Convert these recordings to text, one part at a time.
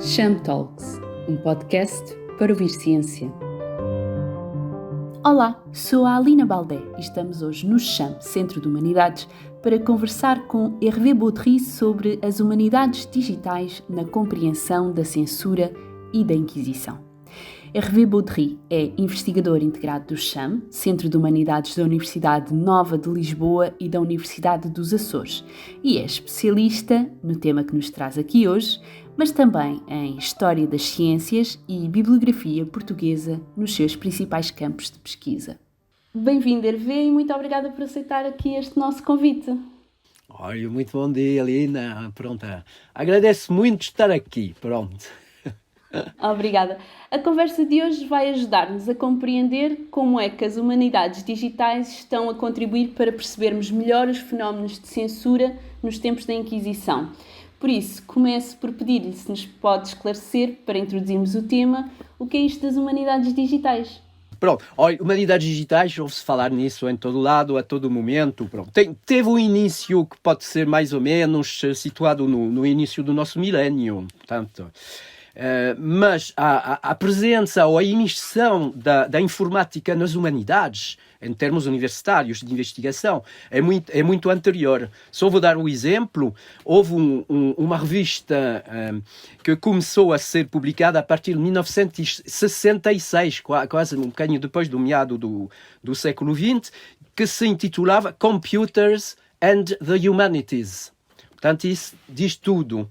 Cham Talks, um podcast para ouvir ciência. Olá, sou a Alina Baldé e estamos hoje no Cham, Centro de Humanidades, para conversar com Hervé Baudry sobre as humanidades digitais na compreensão da censura e da Inquisição. Hervé Baudry é investigador integrado do Cham, Centro de Humanidades da Universidade Nova de Lisboa e da Universidade dos Açores, e é especialista no tema que nos traz aqui hoje, mas também em História das Ciências e Bibliografia Portuguesa nos seus principais campos de pesquisa. Bem-vindo, Hervé, e muito obrigada por aceitar aqui este nosso convite. Olha, muito bom dia, Alina. Pronto, agradeço muito estar aqui, pronto. Obrigada. A conversa de hoje vai ajudar-nos a compreender como é que as humanidades digitais estão a contribuir para percebermos melhor os fenómenos de censura nos tempos da Inquisição. Por isso, começo por pedir-lhe se nos pode esclarecer, para introduzirmos o tema, o que é isto das humanidades digitais. Pronto, olha, humanidades digitais, ouve-se falar nisso em todo lado, a todo momento. Pronto. Teve um início que pode ser mais ou menos situado no início do nosso milénio, portanto. Mas a presença ou a imersão da informática nas humanidades, em termos universitários de investigação, é muito anterior. Só vou dar um exemplo. Houve uma revista que começou a ser publicada a partir de 1966, quase um bocadinho depois do meado do século XX, que se intitulava Computers and the Humanities. Portanto, isso diz tudo.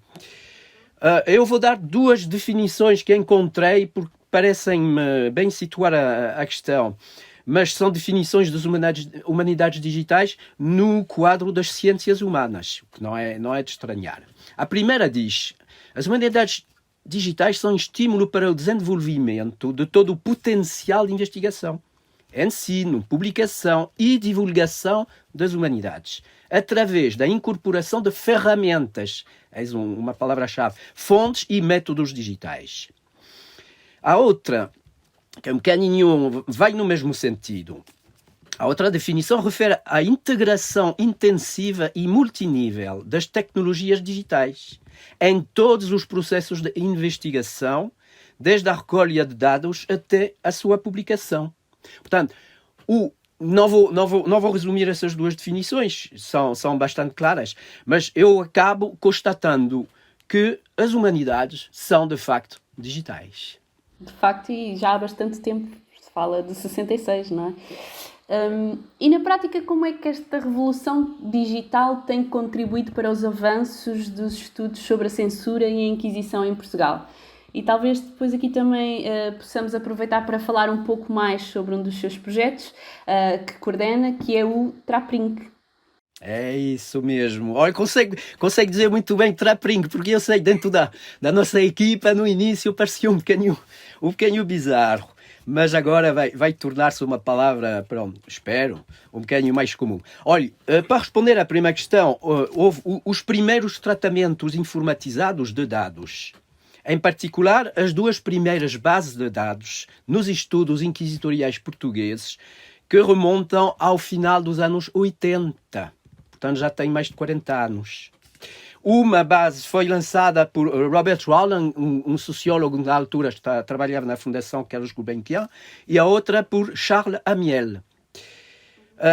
Eu vou dar duas definições que encontrei porque parecem-me bem situar a questão, mas são definições das humanidades digitais no quadro das ciências humanas, o que não é de estranhar. A primeira diz: as humanidades digitais são estímulo para o desenvolvimento de todo o potencial de investigação, ensino, publicação e divulgação das humanidades, através da incorporação de ferramentas, eis uma palavra-chave, fontes e métodos digitais. A outra, que é um bocadinho, vai no mesmo sentido. A outra definição refere à integração intensiva e multinível das tecnologias digitais em todos os processos de investigação, desde a recolha de dados até a sua publicação. Portanto, não vou resumir essas duas definições, são bastante claras, mas eu acabo constatando que as humanidades são, de facto, digitais. De facto, e já há bastante tempo, se fala de 66, não é? E na prática, como é que esta revolução digital tem contribuído para os avanços dos estudos sobre a censura e a Inquisição em Portugal? E talvez depois aqui também possamos aproveitar para falar um pouco mais sobre um dos seus projetos que coordena, que é o Traprinc. É isso mesmo. Olha, consegue dizer muito bem Traprinc, porque eu sei, dentro da nossa equipa, no início, parecia um bocadinho bizarro. Mas agora vai tornar-se uma palavra, pronto, espero, um bocadinho mais comum. Olha, para responder à primeira questão, houve os primeiros tratamentos informatizados de dados. Em particular, as duas primeiras bases de dados nos estudos inquisitoriais portugueses, que remontam ao final dos anos 80. Portanto, já tem mais de 40 anos. Uma base foi lançada por Robert Rowland, um sociólogo na altura que trabalhava na Fundação Carlos Gulbenkian, e a outra por Charles Amiel.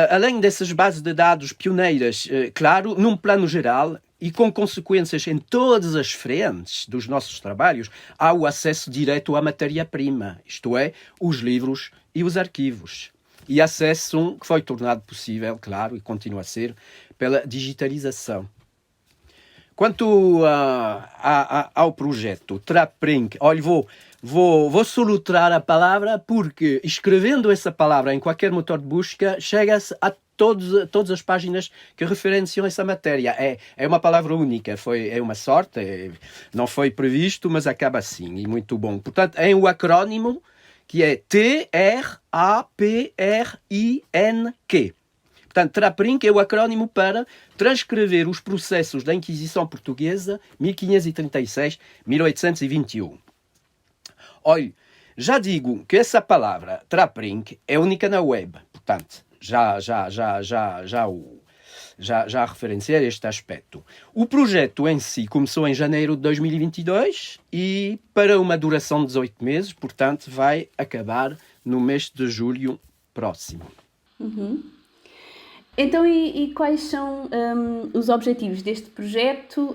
Além dessas bases de dados pioneiras, claro, num plano geral, e com consequências em todas as frentes dos nossos trabalhos, há o acesso direto à matéria-prima, isto é, os livros e os arquivos. E acesso que foi tornado possível, claro, e continua a ser, pela digitalização. Quanto ao projeto Traprinc, olha, vou solutrar a palavra porque, escrevendo essa palavra em qualquer motor de busca, chega-se a todas as páginas que referenciam essa matéria. É uma palavra única, é uma sorte, não foi previsto, mas acaba assim, e muito bom. Portanto, é um acrónimo que é T-R-A-P-R-I-N-Q. Portanto, Traprinc é o acrónimo para transcrever os processos da Inquisição Portuguesa 1536-1821. Olha, já digo que essa palavra, Traprinc, é única na web. Portanto, já já referenciei este aspecto. O projeto em si começou em janeiro de 2022 e para uma duração de 18 meses, portanto, vai acabar no mês de julho próximo. Então, e quais são os objetivos deste projeto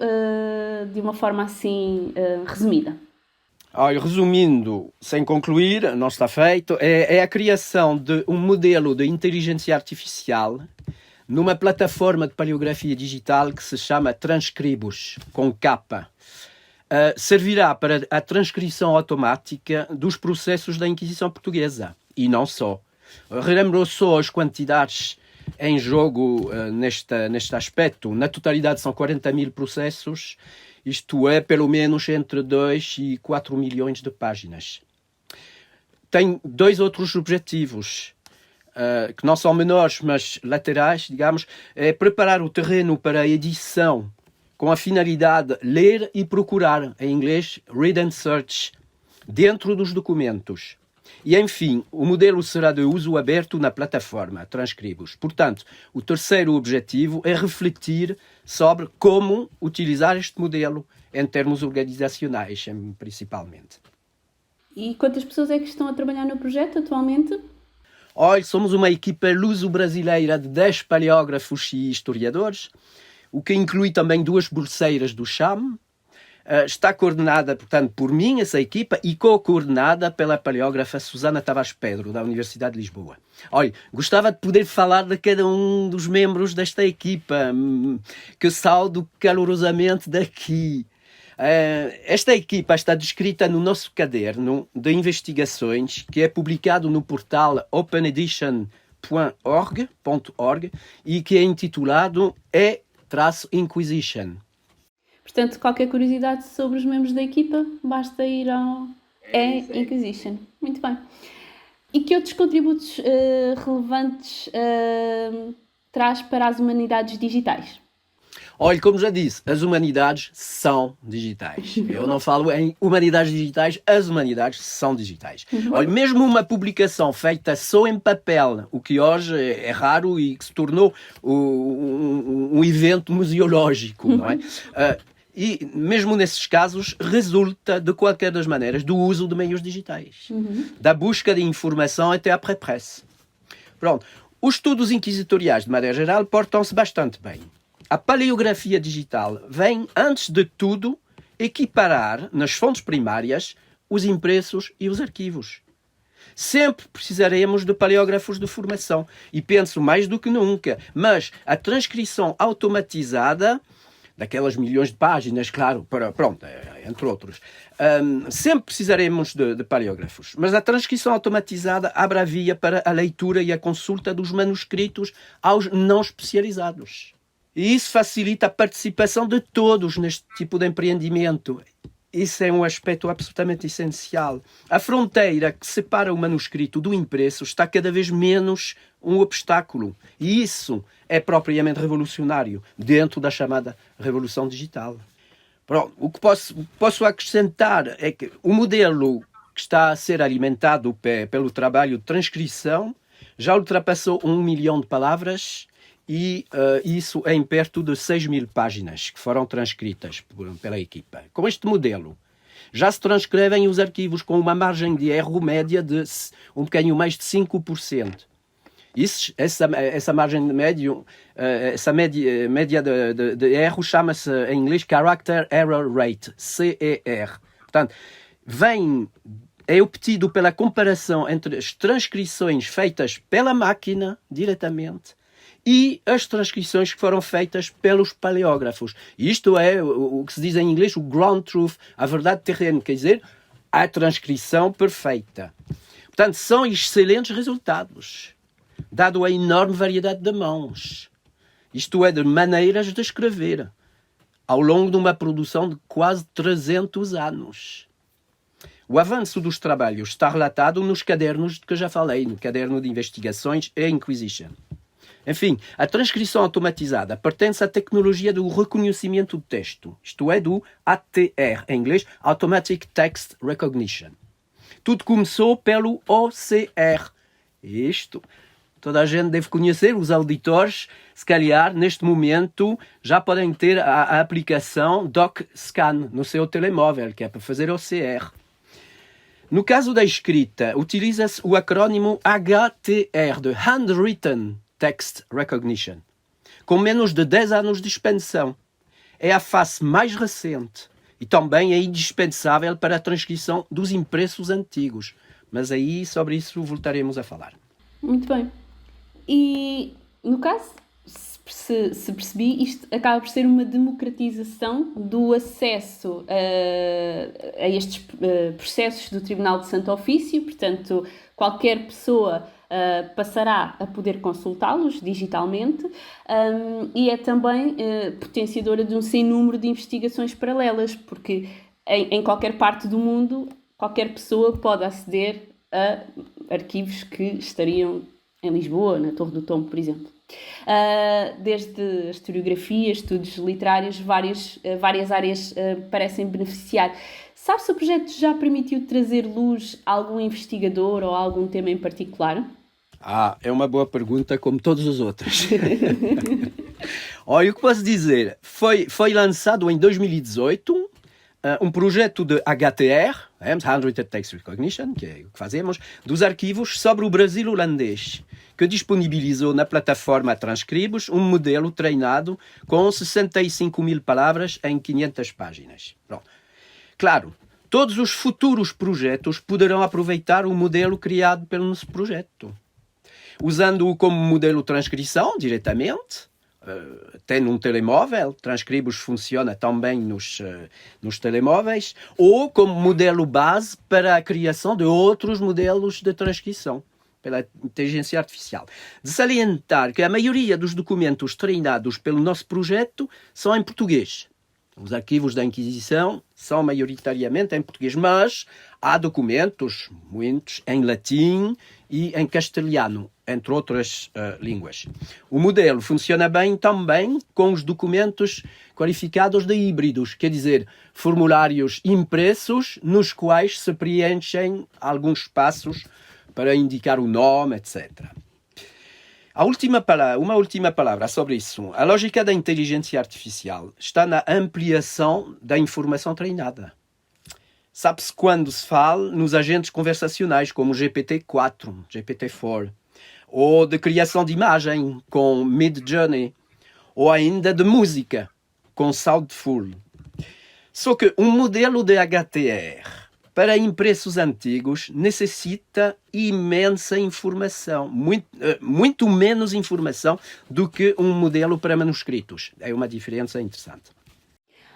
de uma forma assim resumida? Resumindo, sem concluir, não está feito, é a criação de um modelo de inteligência artificial numa plataforma de paleografia digital que se chama Transcribus, com capa. Servirá para a transcrição automática dos processos da Inquisição Portuguesa. E não só. Relembro só as quantidades em jogo neste aspecto. Na totalidade são 40 mil processos, isto é, pelo menos entre 2 e 4 milhões de páginas. Tem 2 outros objetivos, que não são menores, mas laterais, digamos, é preparar o terreno para a edição, com a finalidade de ler e procurar, em inglês, read and search, dentro dos documentos. E, enfim, o modelo será de uso aberto na plataforma Transcribus. Portanto, o terceiro objetivo é refletir sobre como utilizar este modelo em termos organizacionais, principalmente. E quantas pessoas é que estão a trabalhar no projeto atualmente? Somos uma equipa luso-brasileira de 10 paleógrafos e historiadores, o que inclui também 2 bolseiras do CHAM. Está coordenada, portanto, por mim, essa equipa, e co-coordenada pela paleógrafa Susana Tavares Pedro, da Universidade de Lisboa. Gostava de poder falar de cada um dos membros desta equipa, que saúdo calorosamente daqui. Esta equipa está descrita no nosso caderno de investigações, que é publicado no portal openedition.org e que é intitulado E-Inquisition. Portanto, qualquer curiosidade sobre os membros da equipa, basta ir ao E-Inquisition. Muito bem. E que outros contributos relevantes traz para as humanidades digitais? Como já disse, as humanidades são digitais. Eu não falo em humanidades digitais, as humanidades são digitais. Mesmo uma publicação feita só em papel, o que hoje é raro e que se tornou um evento museológico, não é? E mesmo nesses casos resulta, de qualquer das maneiras, do uso de meios digitais. Da busca de informação até à pré-presse. Pronto. Os estudos inquisitoriais, de maneira geral, portam-se bastante bem. A paleografia digital vem, antes de tudo, equiparar, nas fontes primárias, os impressos e os arquivos. Sempre precisaremos de paleógrafos de formação. E penso mais do que nunca. Mas a transcrição automatizada, daquelas milhões de páginas, claro, entre outros, sempre precisaremos de paleógrafos. Mas a transcrição automatizada abre a via para a leitura e a consulta dos manuscritos aos não especializados. E isso facilita a participação de todos neste tipo de empreendimento. Isso é um aspecto absolutamente essencial. A fronteira que separa o manuscrito do impresso está cada vez menos um obstáculo. E isso é propriamente revolucionário dentro da chamada revolução digital. Pronto, o que posso acrescentar é que o modelo que está a ser alimentado pelo trabalho de transcrição já ultrapassou 1 milhão de palavras e isso em perto de 6 mil páginas que foram transcritas pela equipa. Com este modelo, já se transcrevem os arquivos com uma margem de erro média de um bocadinho mais de 5%. Essa margem de média de erro chama-se em inglês Character Error Rate, CER. Portanto, é obtido pela comparação entre as transcrições feitas pela máquina diretamente e as transcrições que foram feitas pelos paleógrafos. Isto é o que se diz em inglês o ground truth, a verdade terrena, quer dizer, a transcrição perfeita. Portanto, são excelentes resultados, dado a enorme variedade de mãos. Isto é, de maneiras de escrever, ao longo de uma produção de quase 300 anos. O avanço dos trabalhos está relatado nos cadernos de que já falei, no caderno de investigações e Inquisition. Enfim, a transcrição automatizada pertence à tecnologia do reconhecimento de texto, isto é, do ATR, em inglês, Automatic Text Recognition. Tudo começou pelo OCR, toda a gente deve conhecer, os auditores, se calhar, neste momento, já podem ter a aplicação DocScan no seu telemóvel, que é para fazer OCR. No caso da escrita, utiliza-se o acrónimo HTR, de Handwritten Text Recognition, com menos de 10 anos de expansão. É a fase mais recente e também é indispensável para a transcrição dos impressos antigos. Mas aí, sobre isso, voltaremos a falar. Muito bem. E, no caso, se percebi, isto acaba por ser uma democratização do acesso a estes processos do Tribunal de Santo Ofício. Portanto, qualquer pessoa passará a poder consultá-los digitalmente, e é também potenciadora de um sem número de investigações paralelas, porque em qualquer parte do mundo qualquer pessoa pode aceder a arquivos que estariam em Lisboa, na Torre do Tombo, por exemplo. Desde a historiografia, estudos literários, várias áreas parecem beneficiar. Sabe se o projeto já permitiu trazer luz a algum investigador ou a algum tema em particular? É uma boa pergunta, como todas as outras. Olha, o que posso dizer? Foi lançado em 2018 um projeto de HTR, Handwritten Text Recognition, que é o que fazemos, dos arquivos sobre o Brasil holandês, que disponibilizou na plataforma Transcribos um modelo treinado com 65 mil palavras em 500 páginas. Pronto. Claro, todos os futuros projetos poderão aproveitar o modelo criado pelo nosso projeto, usando-o como modelo de transcrição diretamente. Tem um telemóvel, Transcribos funciona também nos telemóveis, ou como modelo base para a criação de outros modelos de transcrição pela inteligência artificial. De salientar que a maioria dos documentos treinados pelo nosso projeto são em português. Os arquivos da Inquisição são maioritariamente em português, mas há documentos, muitos, em latim e em castelhano, entre outras línguas. O modelo funciona bem também com os documentos qualificados de híbridos, quer dizer, formulários impressos nos quais se preenchem alguns espaços para indicar o nome, etc. Uma última palavra sobre isso. A lógica da inteligência artificial está na ampliação da informação treinada. Sabe-se quando se fala nos agentes conversacionais, como o GPT-4, GPT-4, ou de criação de imagem, com Midjourney, ou ainda de música, com Soundful. Só que um modelo de HTR para impressos antigos necessita imensa informação, muito menos informação do que um modelo para manuscritos. É uma diferença interessante.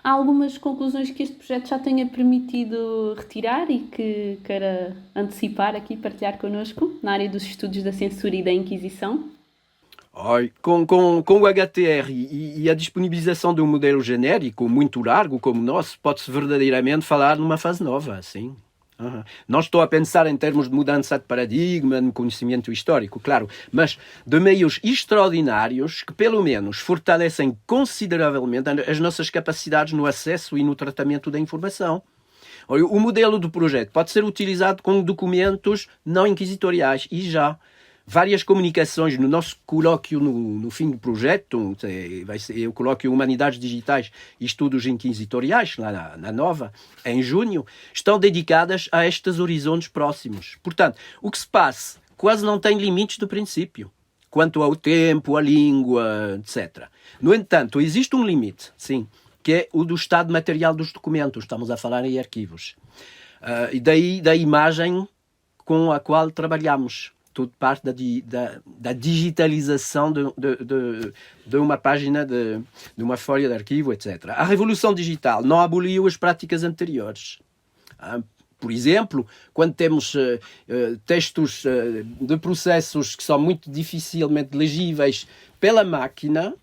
Há algumas conclusões que este projeto já tenha permitido retirar e que queira antecipar aqui, partilhar connosco, na área dos estudos da censura e da Inquisição? Com o HTR e a disponibilização de um modelo genérico muito largo como o nosso, pode-se verdadeiramente falar numa fase nova, sim. Não estou a pensar em termos de mudança de paradigma, no conhecimento histórico, claro, mas de meios extraordinários que, pelo menos, fortalecem consideravelmente as nossas capacidades no acesso e no tratamento da informação. O modelo do projeto pode ser utilizado com documentos não inquisitoriais e já. Várias comunicações no nosso colóquio no fim do projeto, vai ser o colóquio Humanidades Digitais e Estudos Inquisitoriais, lá na Nova, em junho, estão dedicadas a estes horizontes próximos. Portanto, o que se passa quase não tem limites de princípio, quanto ao tempo, à língua, etc. No entanto, existe um limite, sim, que é o do estado material dos documentos. Estamos a falar em arquivos. E daí da imagem com a qual trabalhamos. Tudo parte da digitalização de uma página, de uma folha de arquivo, etc. A revolução digital não aboliu as práticas anteriores. Por exemplo, quando temos textos de processos que são muito dificilmente legíveis pela máquina,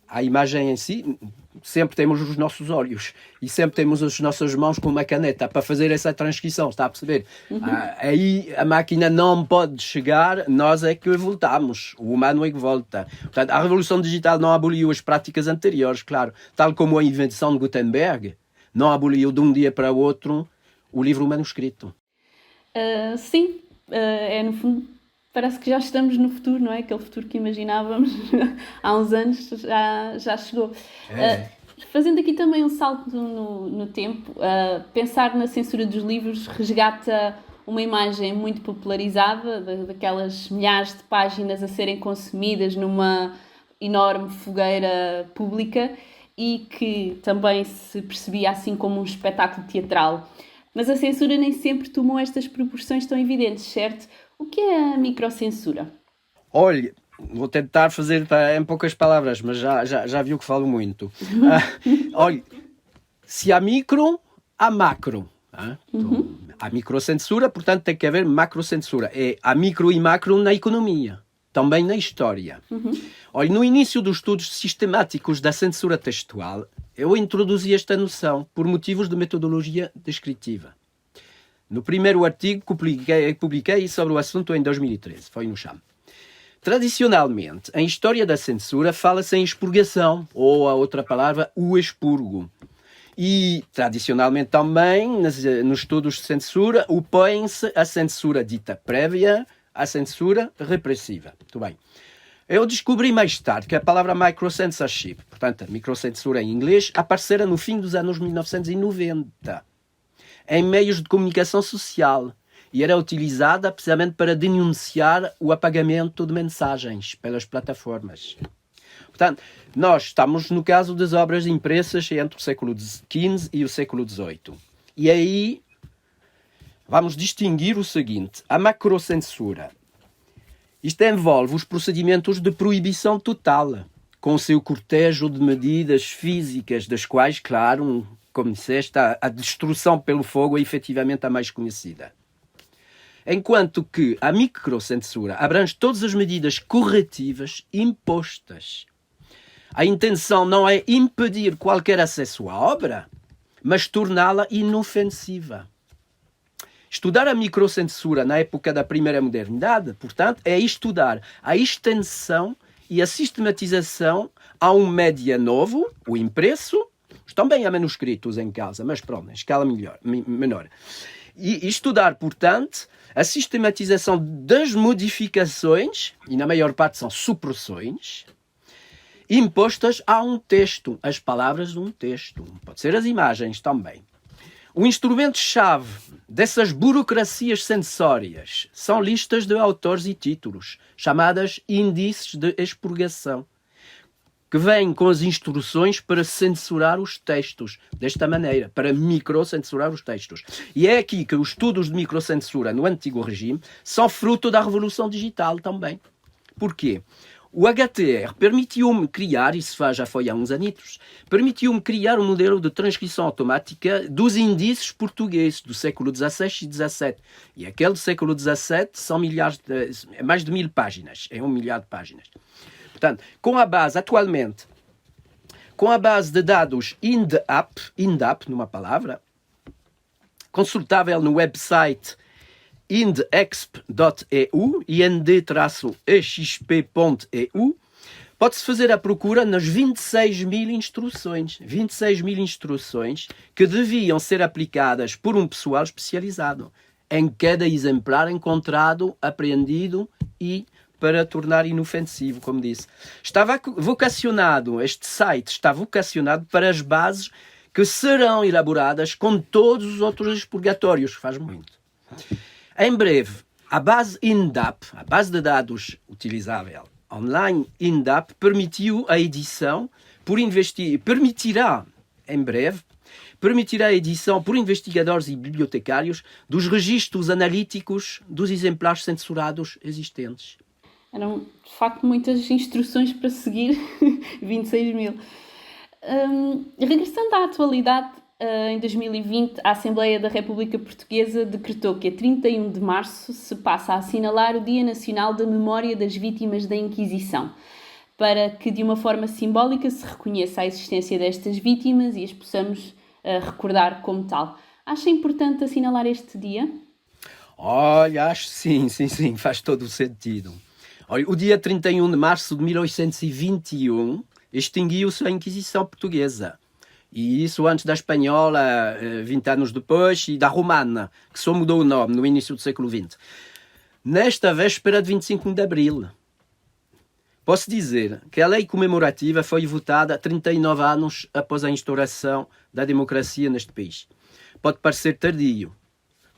a imagem em si, sempre temos os nossos olhos e sempre temos as nossas mãos com uma caneta para fazer essa transcrição, está a perceber? Aí a máquina não pode chegar, nós é que voltamos, o humano é que volta. Portanto, a revolução digital não aboliu as práticas anteriores, claro, tal como a invenção de Gutenberg não aboliu de um dia para o outro o livro manuscrito. Sim, é no fundo parece que já estamos no futuro, não é? Aquele futuro que imaginávamos há uns anos já chegou. Fazendo aqui também um salto no tempo, pensar na censura dos livros resgata uma imagem muito popularizada daquelas milhares de páginas a serem consumidas numa enorme fogueira pública e que também se percebia assim como um espetáculo teatral. Mas a censura nem sempre tomou estas proporções tão evidentes, certo? O que é a microcensura? Olha, vou tentar fazer em poucas palavras, mas já viu que falo muito. Olha, se há micro, há macro. Então, há microcensura, portanto tem que haver macrocensura. Há micro e macro na economia, também na história. Olha, no início dos estudos sistemáticos da censura textual, eu introduzi esta noção por motivos de metodologia descritiva. No primeiro artigo que publiquei sobre o assunto em 2013, foi no Cham. Tradicionalmente, em história da censura, fala-se em expurgação, ou a outra palavra, o expurgo. E, tradicionalmente também, nos estudos de censura, opõe-se a censura dita prévia à censura repressiva. Muito bem. Eu descobri mais tarde que a palavra microcensorship, portanto, a microcensura em inglês, aparecera no fim dos anos 1990, em meios de comunicação social, e era utilizada precisamente para denunciar o apagamento de mensagens pelas plataformas. Portanto, nós estamos no caso das obras impressas entre o século XV e o século XVIII. E aí vamos distinguir o seguinte: a macrocensura. Isto envolve os procedimentos de proibição total, com o seu cortejo de medidas físicas, das quais, claro, como disseste, a destruição pelo fogo é efetivamente a mais conhecida. Enquanto que a microcensura abrange todas as medidas corretivas impostas. A intenção não é impedir qualquer acesso à obra, mas torná-la inofensiva. Estudar a microcensura na época da primeira modernidade, portanto, é estudar a extensão e a sistematização a um média novo, o impresso, também há manuscritos em casa, mas pronto, em escala menor. E estudar, portanto, a sistematização das modificações, e na maior parte são supressões, impostas a um texto, as palavras de um texto. Pode ser as imagens também. O instrumento-chave dessas burocracias sensórias são listas de autores e títulos, chamadas índices de expurgação, que vêm com as instruções para censurar os textos, desta maneira, para microcensurar os textos. E é aqui que os estudos de microcensura no antigo regime são fruto da revolução digital também. Porquê? O HTR permitiu-me criar, isso já foi há uns anitos, permitiu-me criar um modelo de transcrição automática dos índices portugueses do século XVI e XVII. E aquele do século XVII são mais de 1000 páginas, é 1 milhar de páginas. Portanto, atualmente, com a base de dados INDAP, numa palavra, consultável no website indexp.eu, ind-exp.eu, pode-se fazer a procura nas 26.000 instruções. 26.000 instruções que deviam ser aplicadas por um pessoal especializado em cada exemplar encontrado, apreendido e para tornar inofensivo, como disse. Este site está vocacionado para as bases que serão elaboradas com todos os outros expurgatórios, que faz muito. Em breve, a base INDAP, a base de dados utilizável online INDAP, permitirá a edição por investigadores e bibliotecários dos registros analíticos dos exemplares censurados existentes. Eram, de facto, muitas instruções para seguir, 26.000. Regressando à atualidade, em 2020, a Assembleia da República Portuguesa decretou que a 31 de março se passa a assinalar o Dia Nacional da Memória das Vítimas da Inquisição, para que, de uma forma simbólica, se reconheça a existência destas vítimas e as possamos recordar como tal. Acha importante assinalar este dia? Olha, acho sim, faz todo o sentido. Olha, o dia 31 de março de 1821 extinguiu-se a Inquisição Portuguesa. E isso antes da espanhola, 20 anos depois, e da romana, que só mudou o nome no início do século XX. nesta véspera de 25 de Abril. Posso dizer que a lei comemorativa foi votada 39 anos após a instauração da democracia neste país. Pode parecer tardio,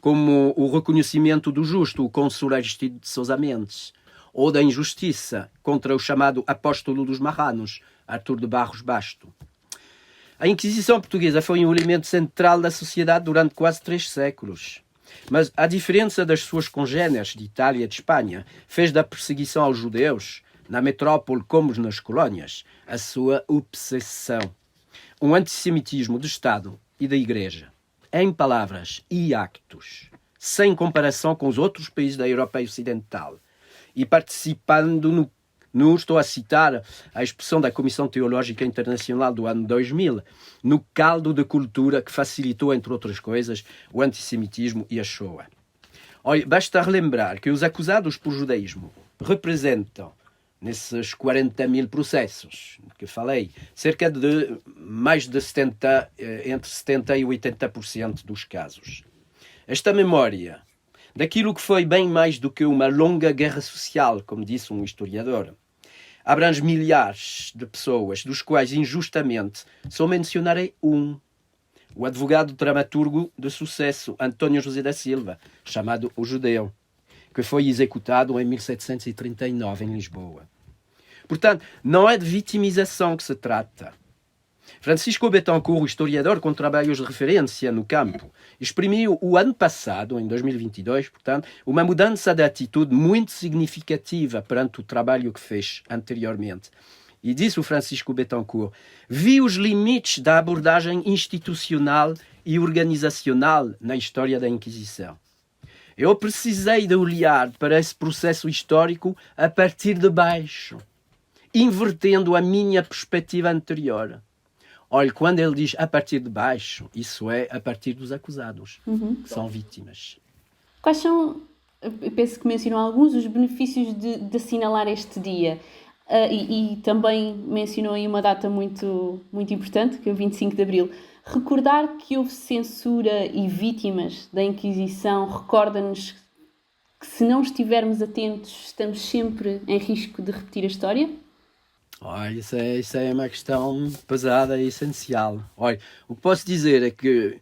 como o reconhecimento do justo, o cônsul Aristides de Sousa Mendes, ou da injustiça contra o chamado apóstolo dos marranos, Artur de Barros Basto. A Inquisição portuguesa foi um elemento central da sociedade durante quase 3 séculos. Mas a diferença das suas congêneres de Itália e de Espanha fez da perseguição aos judeus, na metrópole como nas colónias, a sua obsessão. Um antissemitismo de Estado e da Igreja, em palavras e actos, sem comparação com os outros países da Europa Ocidental, e participando estou a citar a expressão da Comissão Teológica Internacional do ano 2000, no caldo de cultura que facilitou, entre outras coisas, o antissemitismo e a Shoah. Olha, basta relembrar que os acusados por judaísmo representam, nesses 40 mil processos que falei, cerca de mais de 70, entre 70% e 80% dos casos. Esta memória daquilo que foi bem mais do que uma longa guerra social, como disse um historiador, abrange milhares de pessoas, dos quais, injustamente, só mencionarei um. O advogado dramaturgo de sucesso, António José da Silva, chamado o Judeu, que foi executado em 1739, em Lisboa. Portanto, não é de vitimização que se trata. Francisco Betancourt, o historiador com trabalhos de referência no campo, exprimiu o ano passado, em 2022, portanto, uma mudança de atitude muito significativa perante o trabalho que fez anteriormente. E disse o Francisco Betancourt: vi os limites da abordagem institucional e organizacional na história da Inquisição. Eu precisei de olhar para esse processo histórico a partir de baixo, invertendo a minha perspectiva anterior. Olha, quando ele diz a partir de baixo, isso é a partir dos acusados, que são vítimas. Quais são, eu penso que mencionou alguns, os benefícios de assinalar este dia? E também mencionou aí uma data muito, muito importante, que é o 25 de Abril. Recordar que houve censura e vítimas da Inquisição recorda-nos que, se não estivermos atentos, estamos sempre em risco de repetir a história? Olha, isso é uma questão pesada e essencial. Olha, o que posso dizer é que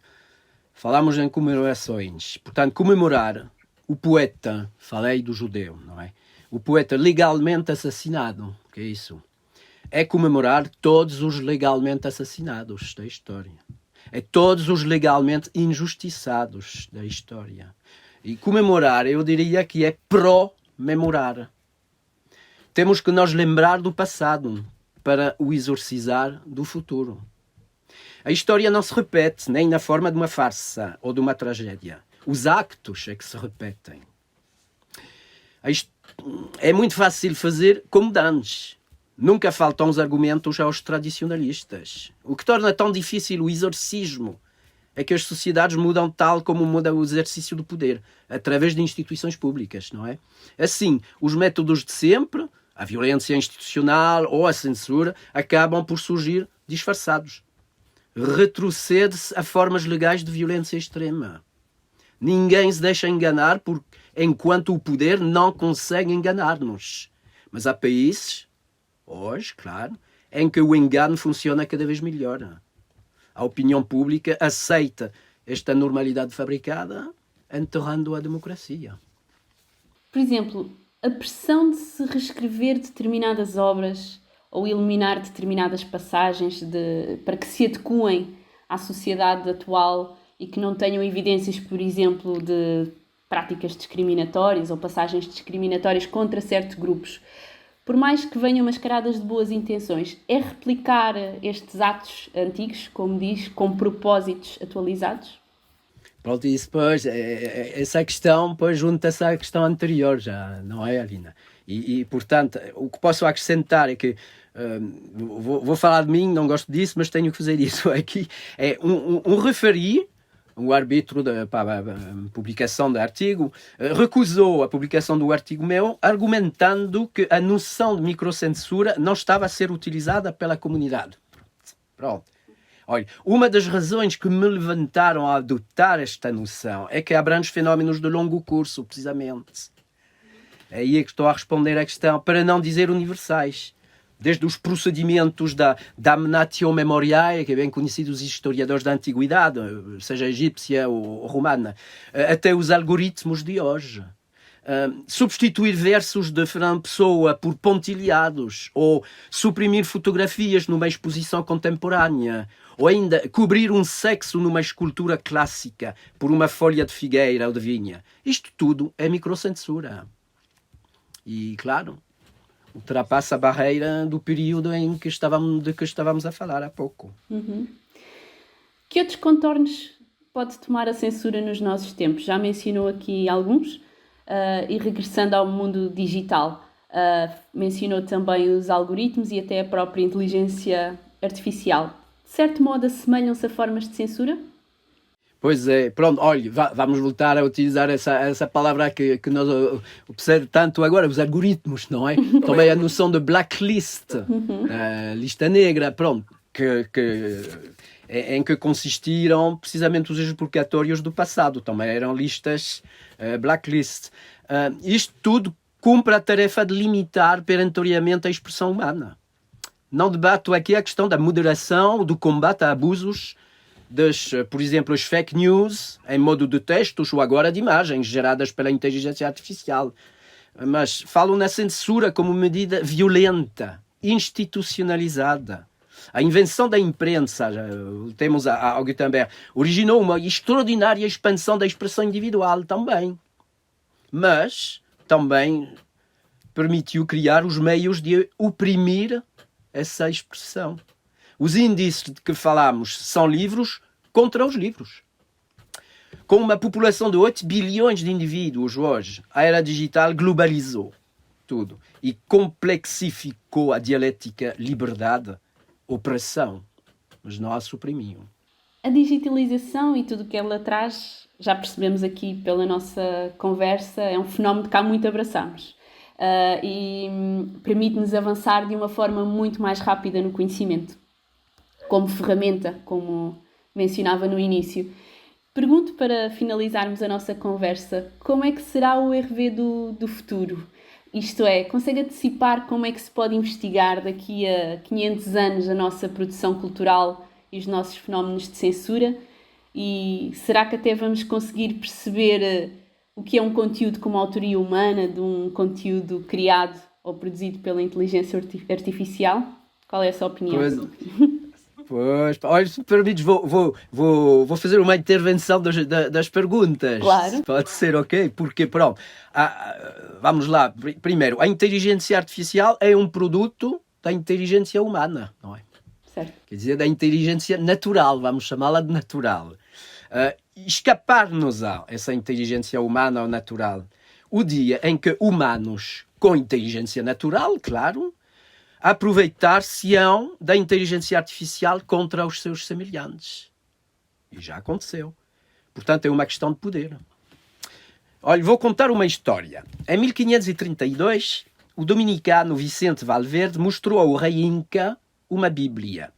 falamos em comemorações. Portanto, comemorar o poeta, falei do Judeu, não é? O poeta legalmente assassinado, que é isso? É comemorar todos os legalmente assassinados da história. É todos os legalmente injustiçados da história. E comemorar, eu diria que é pró-memorar. Temos que nos lembrar do passado para o exorcizar do futuro. A história não se repete nem na forma de uma farsa ou de uma tragédia. Os actos é que se repetem. É muito fácil fazer como dantes. Nunca faltam os argumentos aos tradicionalistas. O que torna tão difícil o exorcismo é que as sociedades mudam tal como muda o exercício do poder, através de instituições públicas, não é? Assim, os métodos de sempre, a violência institucional ou a censura, acabam por surgir disfarçados. Retrocede-se a formas legais de violência extrema. Ninguém se deixa enganar enquanto o poder não consegue enganar-nos. Mas há países, hoje, claro, em que o engano funciona cada vez melhor. A opinião pública aceita esta normalidade fabricada, enterrando a democracia. Por exemplo, a pressão de se reescrever determinadas obras ou eliminar determinadas passagens para que se adequem à sociedade atual e que não tenham evidências, por exemplo, de práticas discriminatórias ou passagens discriminatórias contra certos grupos, por mais que venham mascaradas de boas intenções, é replicar estes atos antigos, como diz, com propósitos atualizados? Pronto, e depois, essa questão junta-se à questão anterior, já, não é, Alina? E portanto, o que posso acrescentar é que, vou falar de mim, não gosto disso, mas tenho que fazer isso aqui, é um referi, o árbitro da publicação do artigo, recusou a publicação do artigo meu, argumentando que a noção de microcensura não estava a ser utilizada pela comunidade. Pronto. Olha, uma das razões que me levantaram a adotar esta noção é que abrange fenómenos de longo curso, precisamente. É aí que estou a responder a questão, para não dizer universais. Desde os procedimentos da damnatio memoriae, que é bem conhecido dos historiadores da antiguidade, seja egípcia ou romana, até os algoritmos de hoje. Substituir versos de Fernando Pessoa por pontilhados, ou suprimir fotografias numa exposição contemporânea, ou ainda cobrir um sexo numa escultura clássica por uma folha de figueira ou de vinha. Isto tudo é microcensura. E, claro, ultrapassa a barreira do período de que estávamos a falar há pouco. Que outros contornos pode tomar a censura nos nossos tempos? Já mencionou aqui alguns, e regressando ao mundo digital, mencionou também os algoritmos e até a própria inteligência artificial. De certo modo, assemelham-se a formas de censura? Pois é, pronto, olha, vamos voltar a utilizar essa palavra que nós observamos tanto agora, os algoritmos, não é? Também a noção de blacklist, lista negra, pronto, em que consistiram precisamente os explicatórios do passado, também eram listas blacklist. Isto tudo cumpre a tarefa de limitar perentoriamente a expressão humana. Não debato aqui a questão da moderação, do combate a abusos, por exemplo, as fake news em modo de textos ou agora de imagens geradas pela inteligência artificial. Mas falo na censura como medida violenta, institucionalizada. A invenção da imprensa, temos a Gutenberg, originou uma extraordinária expansão da expressão individual também. Mas também permitiu criar os meios de oprimir essa expressão. Os índices de que falamos são livros contra os livros. Com uma população de 8 bilhões de indivíduos hoje, a era digital globalizou tudo e complexificou a dialética liberdade-opressão, mas não a suprimiu. A digitalização e tudo o que ela traz, já percebemos aqui pela nossa conversa, é um fenómeno que há muito abraçamos. E permite-nos avançar de uma forma muito mais rápida no conhecimento, como ferramenta, como mencionava no início. Pergunto, para finalizarmos a nossa conversa, como é que será o RV do futuro? Isto é, consegue antecipar como é que se pode investigar daqui a 500 anos a nossa produção cultural e os nossos fenómenos de censura? E será que até vamos conseguir perceber o que é um conteúdo com uma autoria humana de um conteúdo criado ou produzido pela inteligência artificial? Qual é a sua opinião? Pois, olha, se me permites, vou fazer uma intervenção das perguntas. Claro. Pode ser, ok? Porque, pronto, vamos lá. Primeiro, a inteligência artificial é um produto da inteligência humana, não é? Certo. Quer dizer, da inteligência natural, vamos chamá-la de natural. Escapar-nos a essa inteligência humana ou natural o dia em que humanos com inteligência natural, claro, aproveitar-se-ão da inteligência artificial contra os seus semelhantes. E já aconteceu. Portanto, é uma questão de poder. Olha, vou contar uma história. Em 1532, o dominicano Vicente Valverde mostrou ao rei Inca uma Bíblia,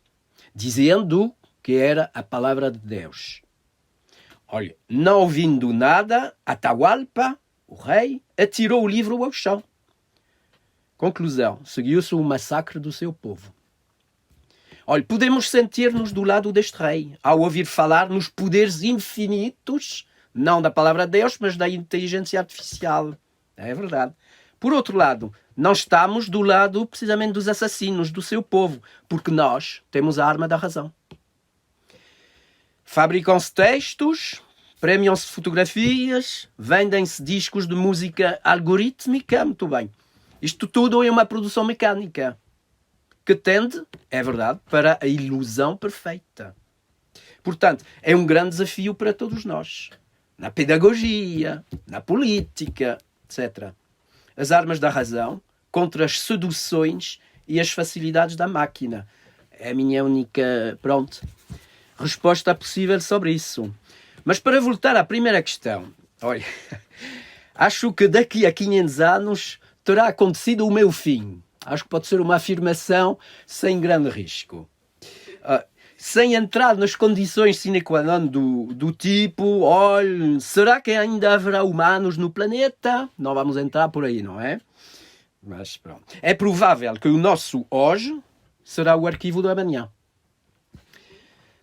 dizendo que era a palavra de Deus. Olha, não ouvindo nada, Atahualpa, o rei, atirou o livro ao chão. Conclusão, seguiu-se o massacre do seu povo. Olha, podemos sentir-nos do lado deste rei, ao ouvir falar nos poderes infinitos, não da palavra de Deus, mas da inteligência artificial. É verdade. Por outro lado, não estamos do lado precisamente dos assassinos do seu povo, porque nós temos a arma da razão. Fabricam-se textos, premiam-se fotografias, vendem-se discos de música algorítmica, muito bem. Isto tudo é uma produção mecânica que tende, é verdade, para a ilusão perfeita. Portanto, é um grande desafio para todos nós, na pedagogia, na política, etc. As armas da razão contra as seduções e as facilidades da máquina. É a minha única, resposta possível sobre isso. Mas para voltar à primeira questão, olha, acho que daqui a 500 anos terá acontecido o meu fim. Acho que pode ser uma afirmação sem grande risco. sem entrar nas condições sine qua non do tipo, olha, será que ainda haverá humanos no planeta? Não vamos entrar por aí, não é? Mas pronto. É provável que o nosso hoje será o arquivo do amanhã.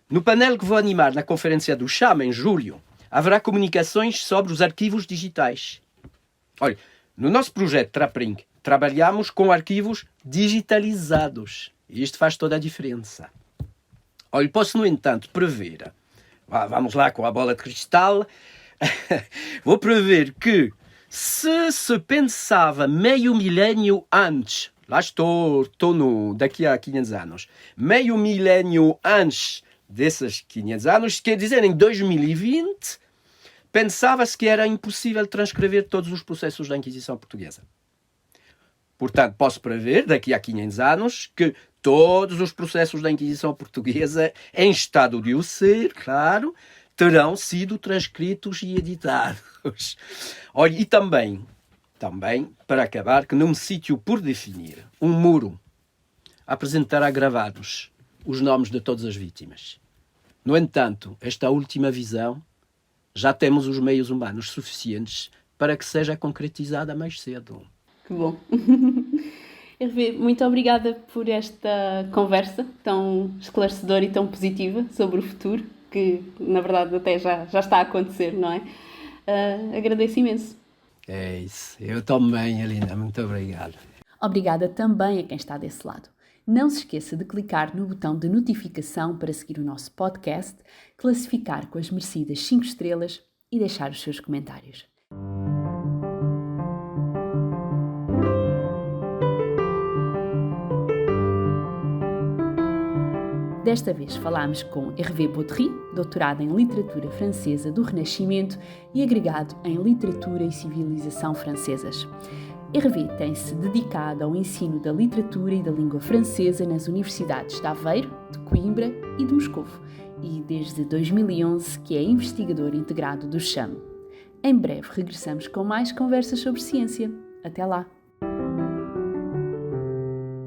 No painel que vou animar na conferência do CHAM em julho, haverá comunicações sobre os arquivos digitais. Olha, no nosso projeto Trapring, trabalhamos com arquivos digitalizados. E isto faz toda a diferença. Olha, posso, no entanto, prever, vamos lá com a bola de cristal, vou prever que se pensava meio milénio antes, lá estou daqui a 500 anos, meio milénio antes desses 500 anos, quer dizer, em 2020, pensava-se que era impossível transcrever todos os processos da Inquisição Portuguesa. Portanto, posso prever, daqui a 500 anos, que todos os processos da Inquisição Portuguesa, em estado de o ser, claro, terão sido transcritos e editados. Olha, e também, para acabar, que num sítio por definir, um muro apresentará gravados os nomes de todas as vítimas. No entanto, esta última visão, já temos os meios humanos suficientes para que seja concretizada mais cedo. Que bom. Hervé, muito obrigada por esta conversa tão esclarecedora e tão positiva sobre o futuro, que na verdade até já está a acontecer, não é? Agradeço imenso. É isso. Eu também, Helena. Muito obrigado. Obrigada também a quem está desse lado. Não se esqueça de clicar no botão de notificação para seguir o nosso podcast, classificar com as merecidas 5 estrelas e deixar os seus comentários. Desta vez falámos com Hervé Baudry, doutorado em Literatura Francesa do Renascimento e agregado em Literatura e Civilização Francesas. Hervé tem-se dedicado ao ensino da literatura e da língua francesa nas universidades de Aveiro, de Coimbra e de Moscovo, e desde 2011 que é investigador integrado do CHAM. Em breve regressamos com mais conversas sobre ciência. Até lá!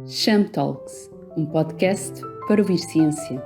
CHAM Talks, um podcast para ouvir ciência.